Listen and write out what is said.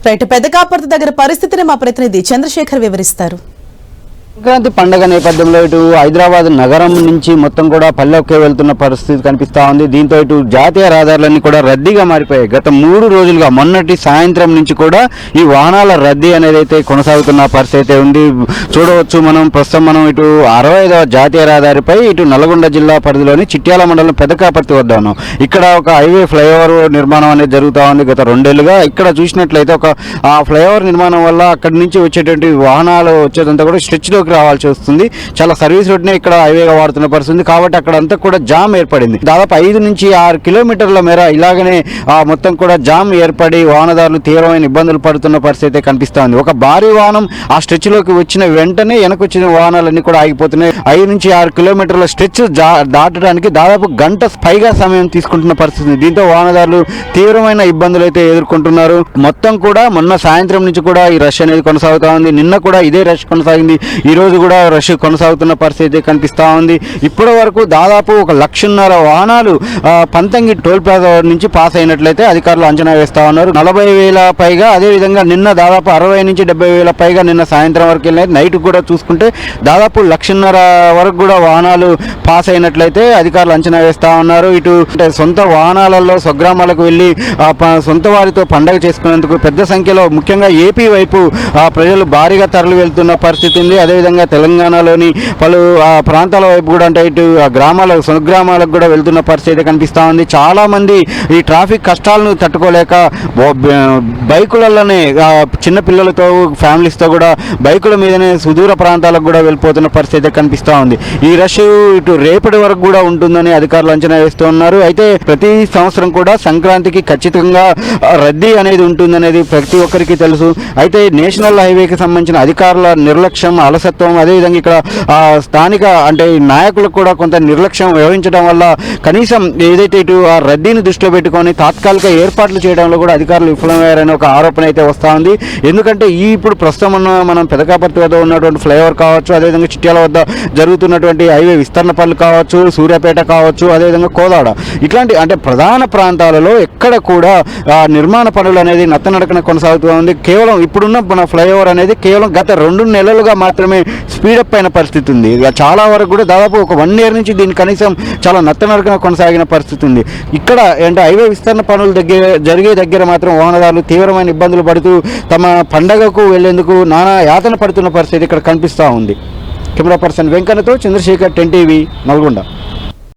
Right పెద్దకాపర్తి దగ్గర పరిస్థితిని మా ప్రతినిధి చంద్రశేఖర్ వివరిస్తారు. సంక్రాంతి పండుగ నేపథ్యంలో ఇటు హైదరాబాద్ నగరం నుంచి మొత్తం కూడా పల్లెకే వెళ్తున్న పరిస్థితి కనిపిస్తా ఉంది. దీంతో ఇటు జాతీయ రహదారులన్నీ కూడా రద్దీగా మారిపోయాయి. గత 3 రోజులుగా మొన్నటి సాయంత్రం నుంచి కూడా ఈ వాహనాల రద్దీ అనేది అయితే కొనసాగుతున్న పరిస్థితి అయితే ఉంది. చూడవచ్చు ప్రస్తుతం ఇటు 65వ జాతీయ రహదారిపై ఇటు నల్గొండ జిల్లా పరిధిలోని చిట్యాల మండలం పెద్దకాపర్తి వద్ద ఉన్నాం. ఇక్కడ ఒక హైవే ఫ్లైఓవర్ నిర్మాణం అనేది జరుగుతూ ఉంది గత 2 ఏళ్లుగా. ఇక్కడ చూసినట్లయితే ఆ ఫ్లైఓవర్ నిర్మాణం వల్ల అక్కడి నుంచి వచ్చేటువంటి వాహనాలు వచ్చేదంతా కూడా స్ట్రెచ్లోకి రావాల్సి వస్తుంది. చాలా సర్వీస్ రోడ్నే ఇక్కడ హైవేగా వాడుతున్న పరిస్థితి కాబట్టి అక్కడ అంతా కూడా జామ్ ఏర్పడింది. దాదాపు 5 నుంచి 6 కిలోమీటర్ల మేర ఇలాగనే మొత్తం కూడా జామ్ ఏర్పడి వాహనదారులు తీవ్రమైన ఇబ్బందులు పడుతున్న పరిస్థితి కనిపిస్తా ఉంది. ఒక భారీ వాహనం ఆ స్ట్రెచ్ లోకి వచ్చిన వెంటనే వెనకొచ్చిన వాహనాలన్నీ కూడా ఆగిపోతున్నాయి. 5 నుంచి 6 కిలోమీటర్ల స్ట్రెచ్ దాటడానికి దాదాపు గంట పైగా సమయం తీసుకుంటున్న పరిస్థితి. దీంతో వాహనదారులు తీవ్రమైన ఇబ్బందులు అయితే ఎదుర్కొంటున్నారు. మొత్తం కూడా మొన్న సాయంత్రం నుంచి కూడా ఈ రష్ అనేది కొనసాగుతా ఉంది. నిన్న కూడా ఇదే రష్ కొనసాగింది. ఈ రోజు కూడా రష్ కొనసాగుతున్న పరిస్థితి కనిపిస్తా ఉంది. ఇప్పటి వరకు దాదాపు 1,50,000 వాహనాలు పంతంగి టోల్ ప్లాజా నుంచి పాస్ అయినట్లయితే అధికారులు అంచనా వేస్తా ఉన్నారు. 40,000 పైగా, అదేవిధంగా నిన్న దాదాపు 60 నుంచి 70,000 పైగా నిన్న సాయంత్రం వరకు వెళ్ళినాయి. నైట్ కూడా చూసుకుంటే దాదాపు 1,50,000 వరకు కూడా వాహనాలు పాస్ అయినట్లయితే అధికారులు అంచనా వేస్తా ఉన్నారు. ఇటు సొంత వాహనాలలో స్వగ్రామాలకు వెళ్ళి సొంత వారితో పండగ చేసుకునేందుకు పెద్ద సంఖ్యలో ముఖ్యంగా ఏపీ వైపు ప్రజలు భారీగా తరలి వెళ్తున్న పరిస్థితి ఉంది. అదేవిధంగా తెలంగాణలోని పలు ప్రాంతాల వైపు కూడా అంటే ఇటు స్వగ్రామాలకు కూడా వెళ్తున్న పరిస్థితి కనిపిస్తూ ఉంది. చాలా మంది ఈ ట్రాఫిక్ కష్టాలను తట్టుకోలేక బైకులలోనే చిన్నపిల్లలతో ఫ్యామిలీస్తో కూడా బైకుల మీదనే సుదూర ప్రాంతాలకు కూడా వెళ్ళిపోతున్న పరిస్థితి కనిపిస్తూ ఉంది. ఈ రష్ ఇటు రేపటి వరకు కూడా ఉంటుందని అధికారులు అంచనా వేస్తూ ఉన్నారు. అయితే ప్రతి సంవత్సరం కూడా సంక్రాంతికి ఖచ్చితంగా రద్దీ అనేది ఉంటుందనేది ప్రతి ఒక్కరికి తెలుసు. అయితే నేషనల్ హైవేకి సంబంధించిన అధికారుల నిర్లక్ష్యం, అలసత్వం, అదేవిధంగా ఇక్కడ స్థానిక అంటే నాయకులకు కూడా కొంత నిర్లక్ష్యం వ్యవహరించడం వల్ల కనీసం ఏదైతే ఇటు ఆ రద్దీని దృష్టిలో పెట్టుకొని తాత్కాలిక ఏర్పాట్లు చేయడంలో కూడా అధికారులు విఫలమయ్యారనే ఒక ఆరోపణ అయితే వస్తూ ఉంది. ఎందుకంటే ఇప్పుడు ప్రస్తుతం మనం పెదకాపర్తి వద్ద ఉన్నటువంటి ఫ్లైఓవర్ కావచ్చు, అదేవిధంగా చిట్యాల వద్ద జరుగుతున్నటువంటి హైవే విస్తరణ పనులు కావచ్చు, సూర్యాపేట కావచ్చు, అదేవిధంగా కోదాడ, ఇట్లాంటి అంటే ప్రధాన ప్రాంతాలలో ఎక్కడ కూడా నిర్మాణ పనులు అనేది నత్తనడకన కొనసాగుతూ ఉంది. కేవలం ఇప్పుడున్న మన ఫ్లైఓవర్ అనేది కేవలం గత 2 నెలలుగా మాత్రమే స్పీడప్ అయిన పరిస్థితి ఉంది. చాలా వరకు కూడా దాదాపు ఒక 1 year నుంచి దీన్ని కనీసం చాలా నత్తనడకన కొనసాగిన పరిస్థితి ఉంది. ఇక్కడ అంటే హైవే విస్తరణ పనులు జరిగే దగ్గర మాత్రం వాహనదారులు తీవ్రమైన ఇబ్బందులు పడుతూ తమ పండగకు వెళ్లేందుకు నానా యాతన పడుతున్న పరిస్థితి ఇక్కడ కనిపిస్తూ ఉంది. కెమెరా పర్సన్ వెంకన్నతో చంద్రశేఖర్, 10 TV, నల్గొండ.